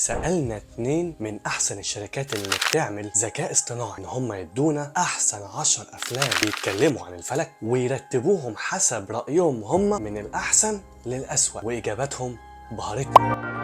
سألنا 2 من أحسن الشركات اللي بتعمل ذكاء اصطناعي إن هم يدونا أحسن 10 أفلام بيتكلموا عن الفلك ويرتبوهم حسب رأيهم هم من الأحسن للأسوأ، وإجاباتهم بهرتنا.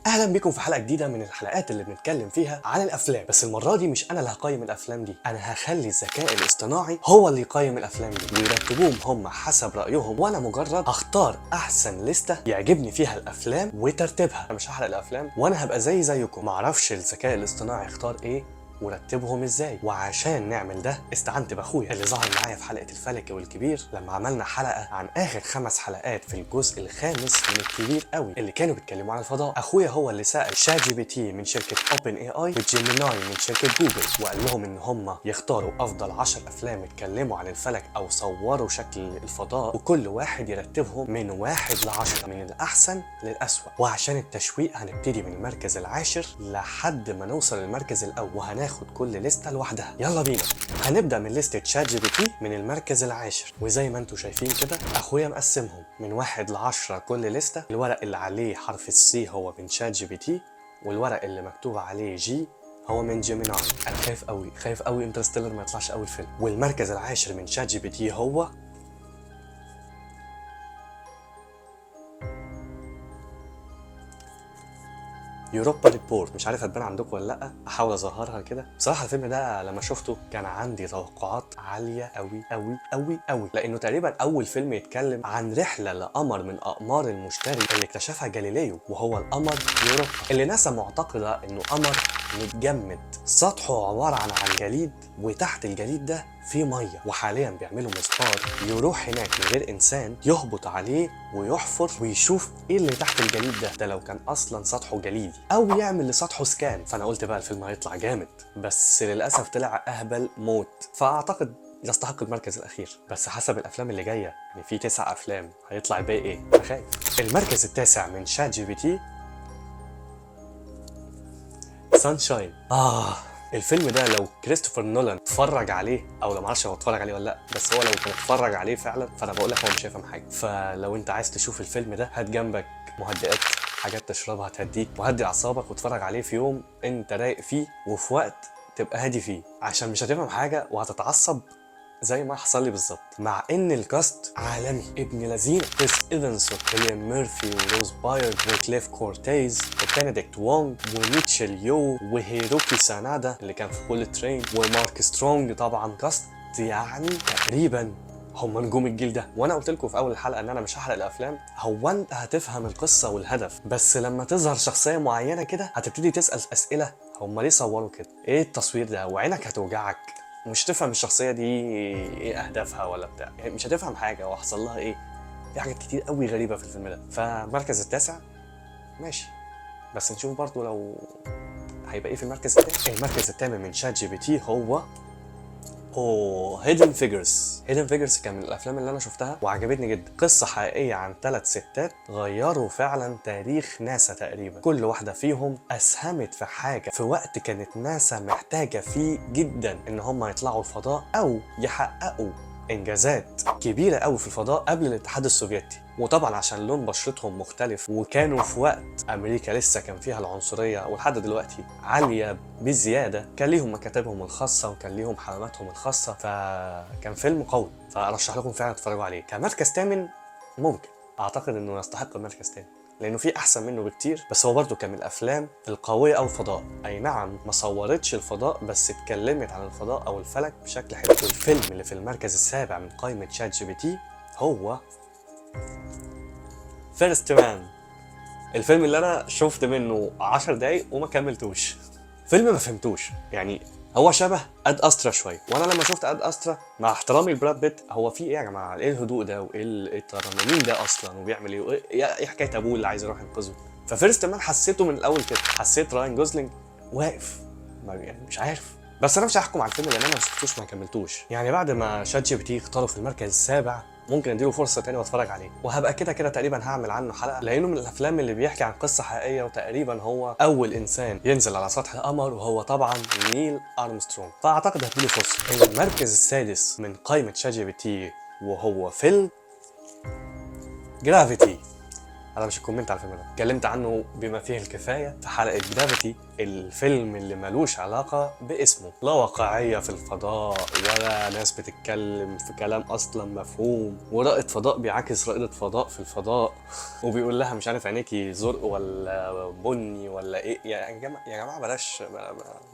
اهلا بيكم في حلقه جديده من الحلقات اللي بنتكلم فيها عن الافلام، بس المره دي مش انا اللي هقيم الافلام دي، انا هخلي الذكاء الاصطناعي هو اللي يقيم الافلام دي ويرتبوهم هم حسب رايهم، وانا مجرد هختار احسن لستة يعجبني فيها الافلام وترتيبها. انا مش هحرق الافلام وانا هبقى زيكم معرفش الذكاء الاصطناعي يختار ايه ورتبهم ازاي. وعشان نعمل ده استعنت باخويا اللي ظهر معايا في حلقه الفلك والكبير لما عملنا حلقه عن اخر 5 حلقات في الجزء الخامس من الكبير قوي اللي كانوا بيتكلموا عن الفضاء. اخويا هو اللي سال شات جي بي تي من شركه اوبن اي اي وجيميناي من شركه جوجل، وقال لهم ان هم يختاروا افضل 10 افلام اتكلموا عن الفلك او صوروا شكل الفضاء، وكل واحد يرتبهم من 1 ل10 من الاحسن للاسوأ. وعشان التشويق هنبتدي من المركز العاشر لحد ما نوصل للمركز الاول، وهناخد كل لستة لوحدها. يلا بينا. هنبدأ من لستة شات جي بي تي من المركز العاشر، وزي ما انتم شايفين كده اخويا مقسمهم من 1 ل10 كل لستة. الورق اللي عليه حرف السي هو من شات جي بي تي، والورق اللي مكتوب عليه جي هو من جيميناي. انا خايف قوي انترستيلر ما يطلعش اول فيلم. والمركز العاشر من شات جي بي تي هو يوروبا ريبورت. مش عارف هتبان عندكم ولا لا، احاول اظهرها كده. بصراحه الفيلم ده لما شفته كان عندي توقعات عاليه قوي قوي قوي قوي، لانه تقريبا اول فيلم يتكلم عن رحله لقمر من اقمار المشتري اللي اكتشفها جاليليو، وهو القمر يوروبا اللي ناسا معتقده انه قمر متجمد سطحه عباره عن جليد، وتحت الجليد ده في ميه، وحاليا بيعملوا مسبار يروح هناك من غير انسان يهبط عليه ويحفر ويشوف ايه اللي تحت الجليد ده لو كان اصلا سطحه جليدي، او يعمل لسطحه سكان. فانا قلت بقى الفيلم هيطلع جامد، بس للاسف طلع اهبل موت. فاعتقد يستحق المركز الاخير، بس حسب الافلام اللي جايه يعني في 9 افلام هيطلع الباقي ايه؟ انا خايف. المركز التاسع من شات جي بي تي سانشاين. الفيلم ده لو كريستوفر نولان اتفرج عليه، او لو معرفش هو اتفرج عليه ولا لا، بس هو لو كان اتفرج عليه فعلا فانا بقول لك هو مش هيفهم حاجه. فلو انت عايز تشوف الفيلم ده هات جنبك مهدئات، حاجات تشربها تهديك وهدي اعصابك، واتفرج عليه في يوم انت رايق فيه وفي وقت تبقى هادي فيه، عشان مش هتفهم حاجه وهتتعصب زي ما حصل لي بالظبط. مع ان الكاست عالمي ابن لذينه، كريس ايفنسون، كيليان ميرفي، وروز بايرد، وكليف كورتيز، وبنديكت وونغ، وميتشل يو، وهيروكي سانادا اللي كان في بوليت ترين، ومارك سترونج. طبعا كاست يعني تقريبا هم نجوم الجيل ده. وانا قلت لكم في اول الحلقه ان انا مش هحرق الافلام، هو انت هتفهم القصه والهدف، بس لما تظهر شخصيه معينه كده هتبتدي تسال اسئله، هم ليه صوروا كده؟ ايه التصوير ده؟ وعينك هتوجعك، مش تفهم الشخصيه دي ايه اهدافها ولا بتاع، يعني مش هتفهم حاجه وحصل لها ايه. في حاجات كتير قوي غريبه في الفيلم ده. فالمركز التاسع ماشي، بس نشوف برضو لو هيبقى ايه في المركز الثامن. المركز الثامن من شات جي بي تي هو هيدن فيجرز. هيدن فيجرز كان من الافلام اللي انا شفتها وعجبتني جدا. قصه حقيقيه عن 3 ستات غيروا فعلا تاريخ ناسا تقريبا. كل واحده فيهم اسهمت في حاجه في وقت كانت ناسا محتاجه فيه جدا ان هم يطلعوا الفضاء او يحققوا انجازات كبيره قوي في الفضاء قبل الاتحاد السوفيتي. وطبعا عشان لون بشرتهم مختلف، وكانوا في وقت امريكا لسه كان فيها العنصريه ولحد دلوقتي عاليه بزياده، كان ليهم مكاتبهم الخاصه وكان ليهم حماماتهم الخاصه. فكان فيلم قوي، فارشح لكم فعلا تتفرجوا عليه. كمركز ثامن ممكن اعتقد انه يستحق المركز الثاني، لانه في احسن منه بكتير، بس هو برضه كان من الافلام القويه او الفضاء. اي نعم ما صورتش الفضاء، بس اتكلمت عن الفضاء او الفلك بشكل حلو. والفيلم اللي في المركز السابع من قائمه شات جي بي تي هو فيرست مان. الفيلم اللي انا شفت منه 10 دقايق وما كملتوش. فيلم ما فهمتوش، يعني هو شبه اد استرا شويه. وانا لما شفت اد استرا، مع احترامي لبراد بيت، هو في ايه يا جماعه؟ ايه الهدوء ده وايه الترنمين ده اصلا وبيعمل ايه ايه حكايه ابوه اللي عايز يروح ينقذه؟ ففيرست مان حسيته من الاول كده، حسيت راين جوزلينج واقف يعني مش عارف. بس انا مش هحكم على الفيلم لان انا ما شفتوش ما كملتوش. يعني بعد ما شات جي بي تي اختاروا في المركز السابع ممكن اديله فرصه تاني واتفرج عليه، وهبقى كده كده تقريبا هعمل عنه حلقه، لانه من الافلام اللي بيحكي عن قصه حقيقيه، وتقريبا هو اول انسان ينزل على سطح القمر، وهو طبعا نيل ارمسترونج، فاعتقد هديله فرصه. المركز السادس من قائمه شات جي بي تي وهو فيلم جرافيتي. انا مش هكومنت على الفيلم ده، اتكلمت عنه بما فيه الكفايه في حلقه جرافيتي، الفيلم اللي ملوش علاقه باسمه، لا واقعيه في الفضاء ولا ناس بتتكلم في كلام اصلا مفهوم، ورائد فضاء بيعاكس رائده فضاء في الفضاء وبيقول لها مش عارف عينيكي زرق ولا بني ولا ايه. يا جماعه يا جماعه بلاش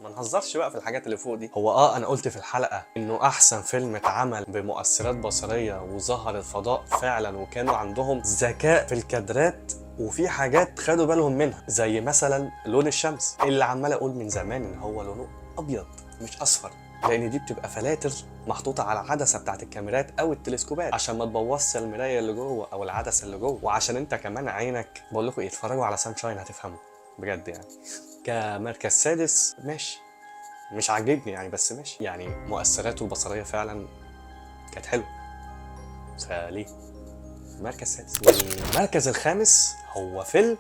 ما نهزرش بقى في الحاجات اللي فوق دي. هو انا قلت في الحلقه انه احسن فيلم اتعمل بمؤثرات بصريه وظهر الفضاء فعلا، وكانوا عندهم ذكاء في الكادرات، وفي حاجات خدوا بالهم منها زي مثلا لون الشمس اللي عمال اقول من زمان ان هو لونه ابيض مش اصفر، لان دي بتبقى فلاتر محطوطه على العدسه بتاعت الكاميرات او التلسكوبات عشان ما تبوظش المرايه اللي جوه او العدسه اللي جوه، وعشان انت كمان عينك. بقول لكم ايه، اتفرجوا على سانشاين هتفهموا بجد يعني. كمركز سادس ماشي، مش عاجبني يعني بس ماشي، يعني مؤثراته البصريه فعلا كانت حلوه، فليه مركز سادس. والمركز الخامس هو فيلم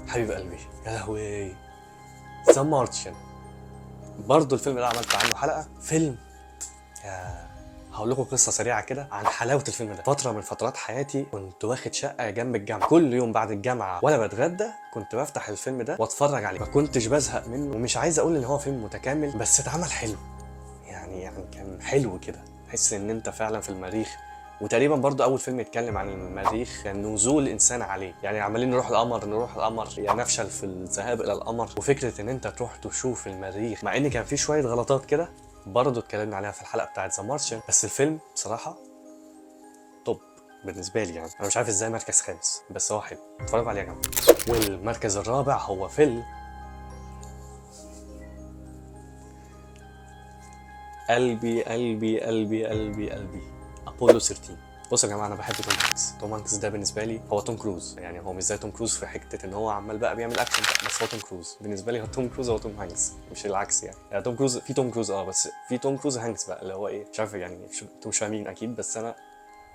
حبيب قلبي يا لهوي، ذا مارتشن. برضه الفيلم ده عملت عنه حلقه. فيلم هقول لكم قصه سريعه كده عن حلاوه الفيلم ده. فتره من فترات حياتي كنت واخد شقه جنب الجامعه، كل يوم بعد الجامعه وانا بتغدى كنت بفتح الفيلم ده واتفرج عليه، ما كنتش بزهق منه. ومش عايز اقول ان هو فيلم متكامل بس اتعمل حلو، يعني كان حلو كده، تحس ان انت فعلا في المريخ. وتقريبا برضو اول فيلم يتكلم عن المريخ نزول الانسان عليه، يعني عمالين نروح القمر يا نفشل في الذهاب الى القمر، وفكره ان انت تروح تشوف المريخ، مع ان كان في شويه غلطات كده برضو اتكلمنا عليها في الحلقه بتاعت ذا مارشن. بس الفيلم بصراحه توب بالنسبه لي، يعني انا مش عارف ازاي مركز خامس بس هو حلو، اتفرجوا عليه يا جماعه. والمركز الرابع هو فيلم قلبي قلبي قلبي قلبي قلبي، ابولو 13. بصوا يا جماعه، انا بحب توم هانكس. توم هانكس ده بالنسبه لي هو توم كروز، يعني هو مش زي توم كروز في حته ان هو عمال بقى بيعمل اكشن بقى، بس هو توم كروز بالنسبه لي. هو توم كروز هو توم هانكس مش العكس يعني توم كروز في توم كروز بس في توم كروز هانكس بقى اللي هو ايه مش عارف يعني، انتوا مش فاهمين اكيد، بس انا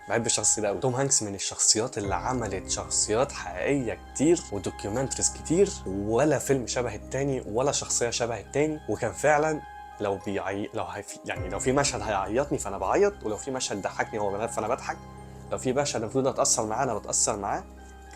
بحب الشخص ده قوي. توم هانكس من الشخصيات اللي عملت شخصيات حقيقيه كتير ودوكيومنتريز كتير، ولا فيلم شبه التاني ولا شخصيه شبه التاني، وكان فعلا لو يعني لو في مشهد هيعيطني فانا بعيط، ولو في مشهد ضحكني هو بنات فانا بضحك، لو في مشهد المفروض اتاثر معاه انا بتاثر معاه.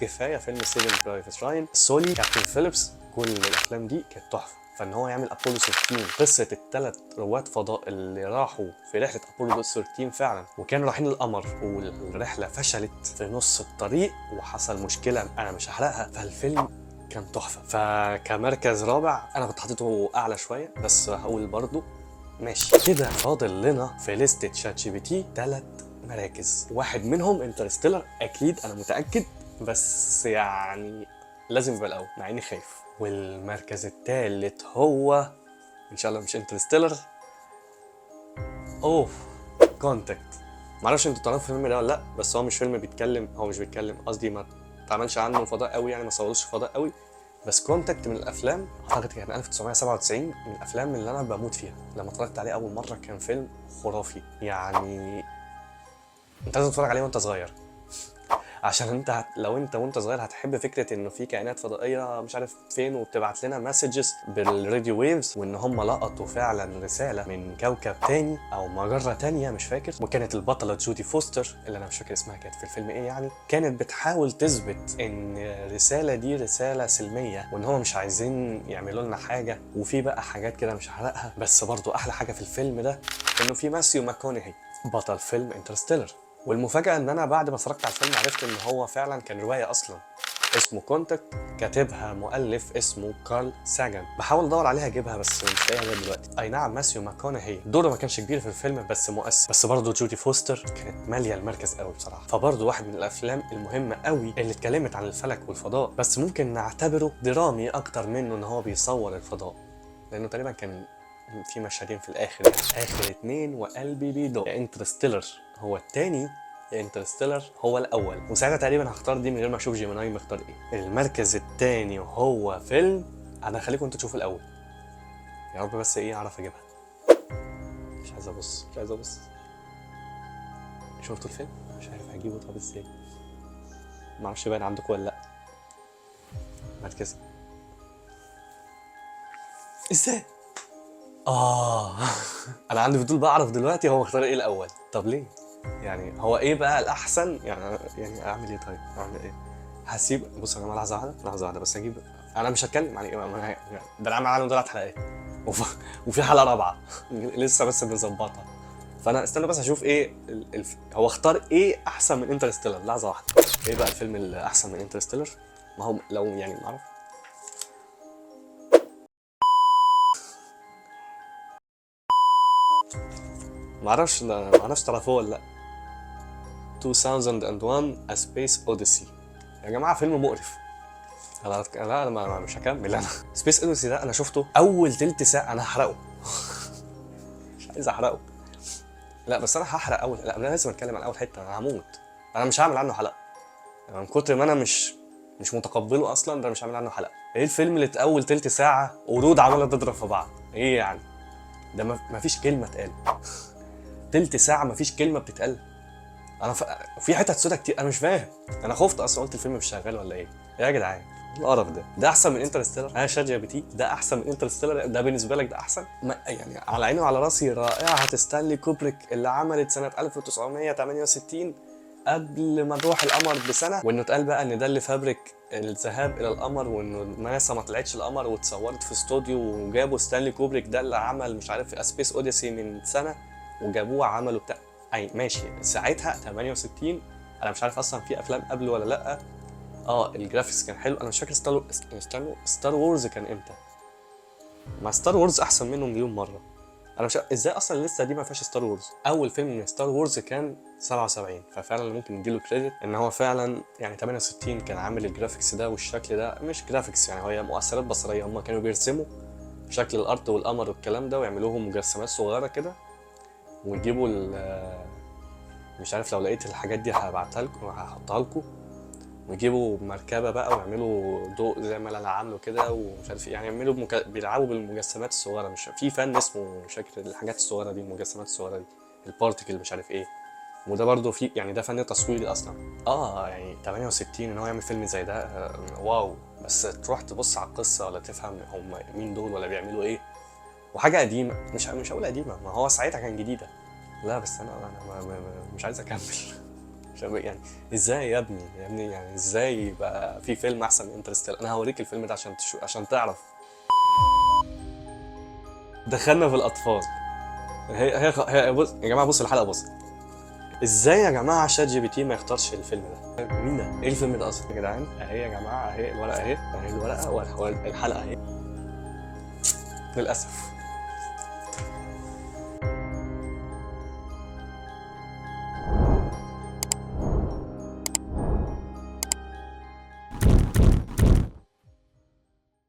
كفايه فيلم سيفن برايفت راين، سولي، كابتن فيليبس، كل الافلام دي كانت تحفه. فان هو يعمل ابولو 13، قصه الثلاث رواد فضاء اللي راحوا في رحله ابولو 13 فعلا، وكانوا رايحين القمر والرحله فشلت في نص الطريق وحصل مشكله انا مش هحرقها، فالفيلم كان تحفه. فكمركز رابع انا كنت حاطته اعلى شويه بس هقول برضو ماشي كده. فاضل لنا في ليستة شات جي بي تي 3 مراكز، واحد منهم انترستيلر اكيد انا متاكد، بس يعني لازم يبقى الاول مع اني خايف. والمركز الثالث هو ان شاء الله مش انترستيلر، اوف، كونتاكت. معرفش انتوا تعرفوا الفيلم ده ولا لا، بس هو مش فيلم بيتكلم، هو مش بيتكلم قصدي ما اتعملش عنه فضاء قوي، يعني ما صوروش فضاء قوي، بس كونتاكت من الافلام اعتقد كان 1997 من الافلام اللي انا بموت فيها. لما اتفرجت عليه اول مره كان فيلم خرافي، يعني انت لازم تتفرج عليه وانت صغير، عشان انت لو انت وانت صغير هتحب فكره انه في كائنات فضائيه مش عارف فين وبتبعت لنا مسجز بالراديو ويفز، وان هم لقطوا فعلا رساله من كوكب تاني او مجره تانيه مش فاكر، وكانت البطله جودي فوستر اللي انا مش فاكر اسمها كانت في الفيلم ايه، يعني كانت بتحاول تثبت ان الرساله دي رساله سلميه وان هم مش عايزين يعملوا لنا حاجه. وفي بقى حاجات كده مش هحرقها، بس برضو احلى حاجه في الفيلم ده انه في ماثيو ماكونهي بطل فيلم انترستيلر. والمفاجأة ان انا بعد ما اتفرجت على الفيلم عرفت ان هو فعلا كان رواية اصلا اسمه كونتاكت، كاتبها مؤلف اسمه كارل ساجان. بحاول ادور عليها اجيبها بس مش لاقيها لغايه دلوقتي. اي نعم ماثيو ماكونهي دوره ما كانش كبير في الفيلم بس مؤثر، بس برضه جودي فوستر كانت ماليه المركز قوي بصراحه. فبرضه واحد من الافلام المهمه قوي اللي اتكلمت عن الفلك والفضاء، بس ممكن نعتبره درامي اكتر منه ان هو بيصور الفضاء، لانه تقريبا كان في مشهدين في الاخر، يعني اخر اتنين وقلبي بيدق. انترستيلر هو التاني، انترستيلر هو الاول، وساعتها تقريبا هختار دي من غير ما اشوف جيميناي مختار ايه. المركز التاني هو فيلم، انا هخليكم انتوا تشوفوا الاول يا رب بس ايه اعرف اجيبها، مش عايز ابص شفتوا الفيلم؟ مش عارف هجيبه طب ازاي. معرفش باين عندكم ولا لا. مركز. ازاي؟ انا عندي فضول بقى اعرف دلوقتي هو اختار ايه الاول. طب ليه؟ يعني هو ايه بقى الاحسن؟ يعني اعمل ايه طيب؟ اعمل ايه؟ هسيب. بص يا جماعه لحظه واحده بس هجيب. انا مش هتكلم يعني ده العمل عنه 3 حلقات وفي حلقه رابعه لسه بس بنظبطها. فانا استنى بس اشوف ايه هو اختار ايه احسن من انترستيلر. لحظه واحده. ايه بقى الفيلم اللي احسن من انترستيلر؟ ما هو لو يعني ما اعرف. ما اعرفش تعرفوه ولا لا. 2001 A Space Odyssey. يا جماعه فيلم مقرف. لا انا مش هكمل انا. سبيس اوديسي ده انا شفته اول تلت ساعه. انا هحرقه. مش عايز احرقه. لا بس انا هحرق اول. لا انا لازم اتكلم عن اول حته. انا هموت. انا مش هعمل عنه حلقه يعني من كتر ما انا مش متقبله اصلا. ده مش هعمل عنه حلقه. ايه الفيلم اللي اول تلت ساعه قرود عماله تضرب في بعض؟ ايه يعني؟ ده ما فيش كلمه اتقال. تلت ساعه ما فيش كلمه بتتقال. انا في حتت سودا كتير. انا مش فاهم. انا خفت اصلا قلت الفيلم مش شغال ولا ايه يا جدعان. القرف ده احسن من انترستيلر؟ انا شات جي بي تي ده احسن من انترستيلر؟ ده بالنسبه لك ده احسن؟ ما يعني على عيني وعلى راسي رائعه ستانلي كوبريك اللي عملت سنه 1968 قبل ما نروح القمر بسنه. وانه اتقال بقى ان ده اللي فابريك الذهاب الى القمر، وانه ناسا ما طلعتش القمر واتصورت في استوديو، وجابوا ستانلي كوبريك ده اللي عمل مش عارف اسبيس اوديسي من سنه وجابوه عملوا بتاع. اي ماشي ساعتها 68. انا مش عارف اصلا في افلام قبل ولا لا. الجرافيكس كان حلو. انا مش فاكر ستار وورز كان امتى. مع ستار وورز احسن منه مليون مره. انا مش ازاي اصلا لسه دي ما فيهاش ستار وورز. اول فيلم من ستار وورز كان 77. ففعلا ممكن نديله كريدت ان هو فعلا يعني 68 كان عامل الجرافيكس ده والشكل ده. مش جرافيكس يعني هي مؤثرات بصريه. هم كانوا بيرسموا شكل الارض والقمر والكلام ده ويعملوهم مجسمات صغيره كده ويجيبوا مش عارف لو لقيت الحاجات دي هبعتها لكم وهحطها لكم. ويجيبوا مركبه بقى ويعملوا ضوء زي ما انا عامله كده ومش عارف يعني يعملوا بيلعبوا بالمجسمات الصغيره. مش في فن اسمه مش فاكر الحاجات الصغيره دي المجسمات الصغيره دي البارتيكل مش عارف ايه. وده برضه في يعني ده فن تصويري اصلا. يعني 68 ان هو يعمل فيلم زي ده واو. بس تروح تبص على القصه ولا تفهم هم مين دول ولا بيعملوا ايه. وحاجه قديمه. مش هقول قديمه ما هو ساعتها كان جديده. لا بس انا مش عايز اكمل. يعني ازاي يا ابني يعني ازاي يبقى في فيلم احسن من انترستيلر؟ انا هوريك الفيلم ده عشان تعرف. دخلنا في الاطفال. هي بص يا جماعه. بص الحلقه. بص ازاي يا جماعه شات جي بي تي ما يختارش الفيلم ده. مين ده؟ ايه الفيلم ده اصلا يا جدعان؟ اهي يا جماعه اهي الورقه اهي الورقه والحلقه اهي. للاسف